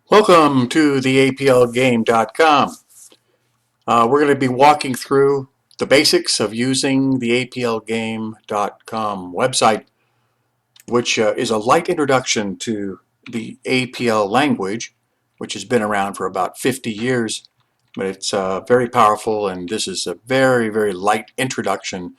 Welcome to the APLGame.com. We're going to be walking through the basics of using the APLGame.com website, which is a light introduction to the APL language, which has been around for about 50 years, but it's very powerful, and this is a very, very light introduction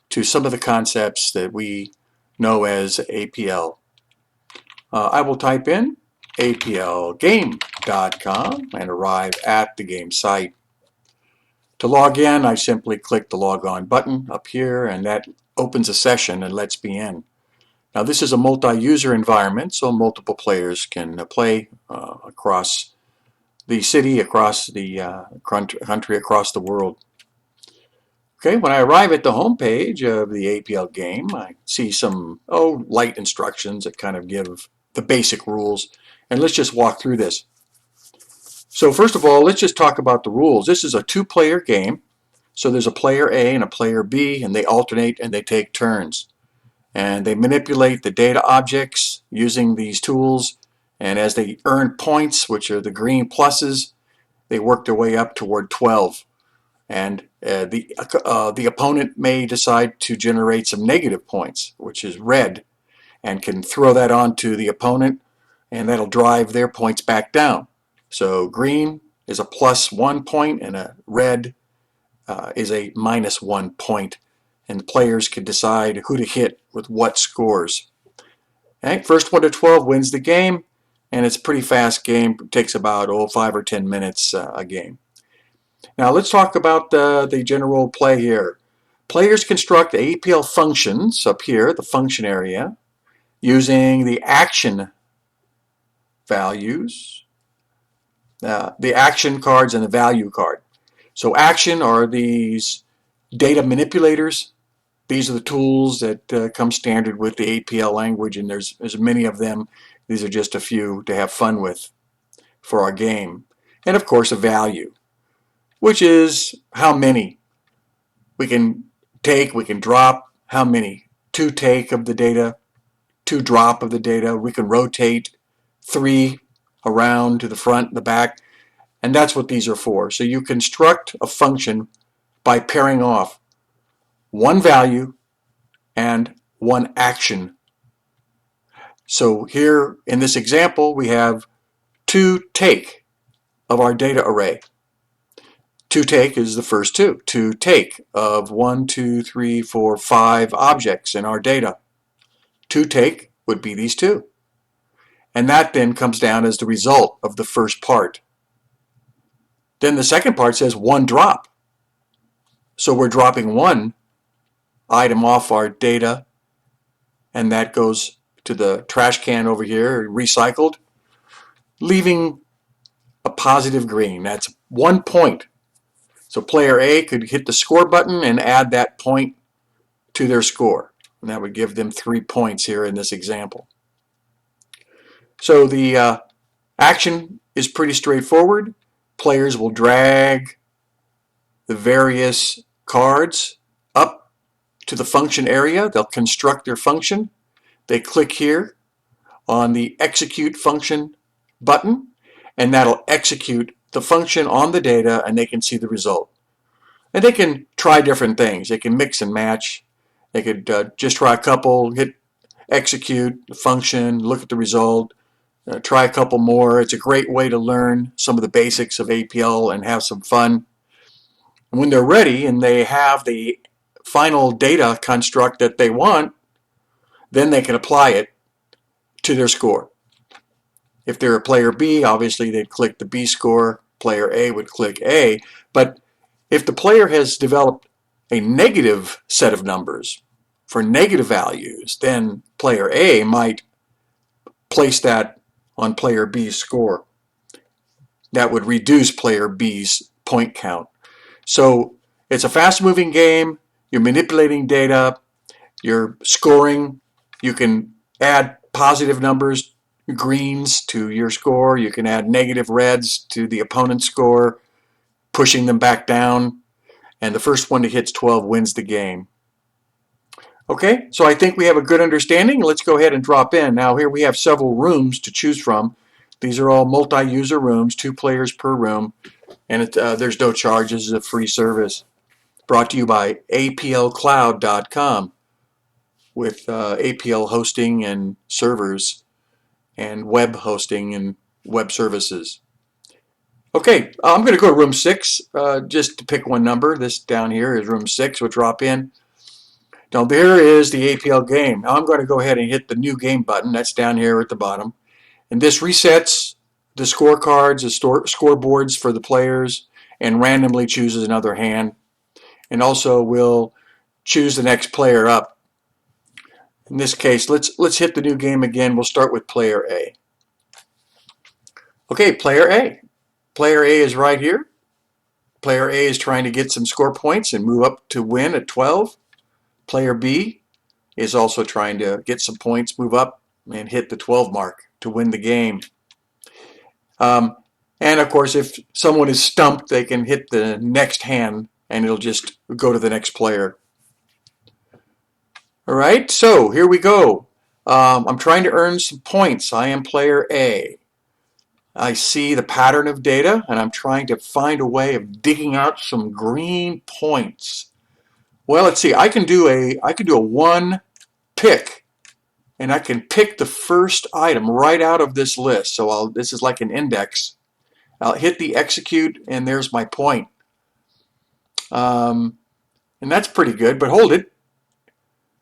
to some of the concepts that we know as APL. I will type in APLGame.com and arrive at the game site. To log in, I simply click the log on button up here, and that opens a session and lets me in. Now this is a multi-user environment, so multiple players can play across the city, across the country, across the world. Okay, when I arrive at the home page of the APL game, I see some light instructions that kind of give the basic rules, and let's just walk through this. So first of all, let's just talk about the rules. This is a two-player game, so there's a player A and a player B, and they alternate and they take turns. And they manipulate the data objects using these tools, and as they earn points, which are the green pluses, they work their way up toward 12. And the opponent may decide to generate some negative points, which is red, and can throw that onto the opponent, and that'll drive their points back down. So green is a +1 point, and a red is a -1 point, and the players can decide who to hit with what scores. Okay, first 1 to 12 wins the game, and it's a pretty fast game. It takes about 5 or 10 minutes a game. Now let's talk about the general play here. Players construct APL functions up here, the function area, using the action values, the action cards and the value card. So action are these data manipulators. These are the tools that come standard with the APL language, and there's many of them. These are just a few to have fun with for our game. And of course a value, which is how many we can take, we can drop, how many. 2 take of the data, 2 drop of the data. We can rotate 3 around to the front, the back, and that's what these are for. So you construct a function by pairing off one value and one action. So here in this example, we have 2 take of our data array. 2 take is the first 2. 2 take of 1, 2, 3, 4, 5 objects in our data. 2 take would be these 2. And that then comes down as the result of the first part. Then the second part says 1 drop. So we're dropping 1 item off our data, and that goes to the trash can over here, recycled, leaving a positive green. That's 1 point. So player A could hit the score button and add that point to their score. And that would give them 3 points here in this example. So the action is pretty straightforward. Players will drag the various cards up to the function area. They'll construct their function. They click here on the execute function button, and that'll execute the function on the data, and they can see the result. And they can try different things. They can mix and match. They could just try a couple, hit execute the function, look at the result, try a couple more. It's a great way to learn some of the basics of APL and have some fun. And when they're ready and they have the final data construct that they want, then they can apply it to their score. If they're a player B, obviously they'd click the B score. Player A would click A. But if the player has developed a negative set of numbers for negative values, then player A might place that on player B's score. That would reduce player B's point count. So it's a fast-moving game. You're manipulating data. You're scoring. You can add positive numbers, greens, to your score. You can add negative reds to the opponent's score, pushing them back down. And the first one that hits 12 wins the game. Okay, so I think we have a good understanding. Let's go ahead and drop in. Now here we have several rooms to choose from. These are all multi-user rooms, 2 players per room, and there's no charge. This is a free service. Brought to you by aplcloud.com with APL hosting and servers and web hosting and web services. Okay, I'm going to go to room 6 just to pick one number. This down here is room 6. We'll drop in. Now there is the APL game. Now I'm going to go ahead and hit the new game button. That's down here at the bottom. And this resets the scorecards, the scoreboards for the players, and randomly chooses another hand. And also will choose the next player up. In this case, let's hit the new game again. We'll start with player A. Okay, player A. Player A is right here. Player A is trying to get some score points and move up to win at 12. Player B is also trying to get some points, move up, and hit the 12 mark to win the game. And of course, if someone is stumped, they can hit the next hand and it'll just go to the next player. All right, so here we go. I'm trying to earn some points. I am player A. I see the pattern of data, and I'm trying to find a way of digging out some green points. Well, let's see. I can do a one pick, and I can pick the first item right out of this list. So this is like an index. I'll hit the execute, and there's my point. And that's pretty good. But hold it.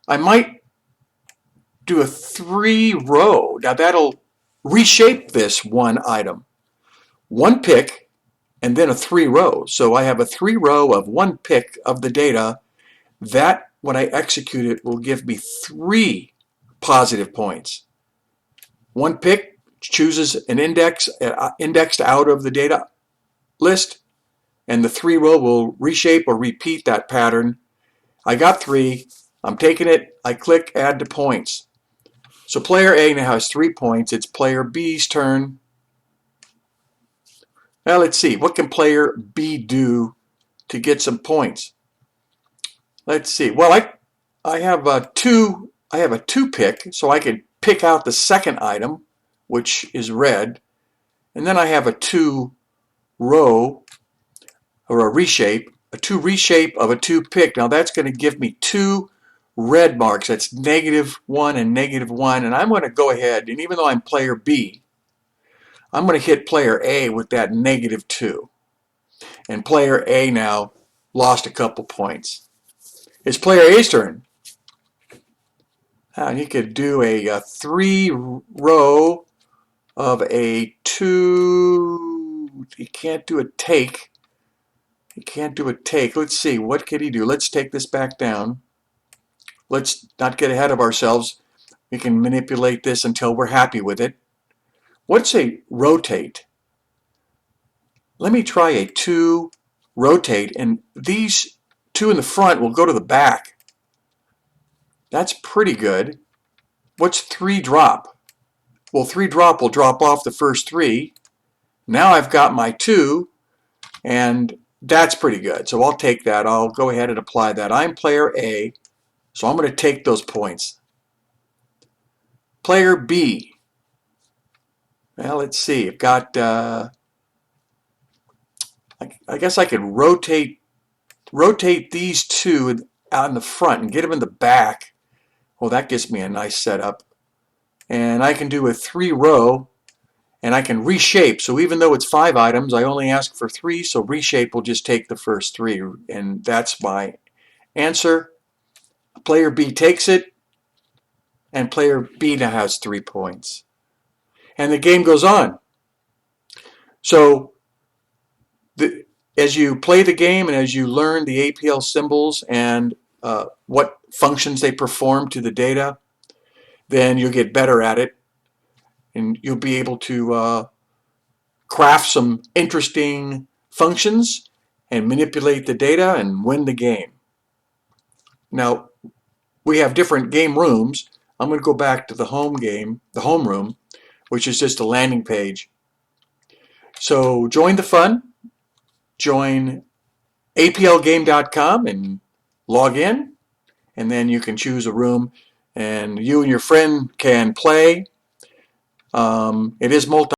I might do a 3-row. Now that'll reshape this one item. One pick and then a 3-row. So I have a 3-row of one pick of the data. That, when I execute it, will give me 3 positive points. One pick chooses an index indexed out of the data list, and the 3-row will reshape or repeat that pattern. I got 3. I'm taking it. I click add to points. So player A now has 3 points. It's player B's turn. Now let's see. What can player B do to get some points? Let's see. Well, I have a 2 pick, so I can pick out the second item, which is red. And then I have a 2-row or a reshape of a 2 pick. Now that's going to give me 2 red marks. That's -1 and -1, and I'm going to go ahead, and even though I'm player B, I'm going to hit player A with that -2. And player A now lost a couple points. It's player A's turn. And he could do a 3-row of a 2. He can't do a take. He can't do a take. Let's see. What could he do? Let's take this back down. Let's not get ahead of ourselves. We can manipulate this until we're happy with it. What's a rotate? Let me try a 2 rotate, and these 2 in the front will go to the back. That's pretty good. What's 3 drop? Well, 3 drop will drop off the first 3. Now I've got my 2, and that's pretty good. So I'll take that. I'll go ahead and apply that. I'm player A. So I'm going to take those points. Player B. Well, let's see. I've got, I guess I could rotate these 2 out in the front and get them in the back. Well, that gives me a nice setup. And I can do a 3-row, and I can reshape. So even though it's 5 items, I only ask for 3, so reshape will just take the first 3. And that's my answer. Player B takes it, and player B now has 3 points. And the game goes on. So as you play the game and as you learn the APL symbols and what functions they perform to the data, then you'll get better at it, and you'll be able to craft some interesting functions and manipulate the data and win the game. Now, we have different game rooms. I'm going to go back to the home room, which is just a landing page. So join the fun. Join aplgame.com and log in, and then you can choose a room, and you and your friend can play. It is multi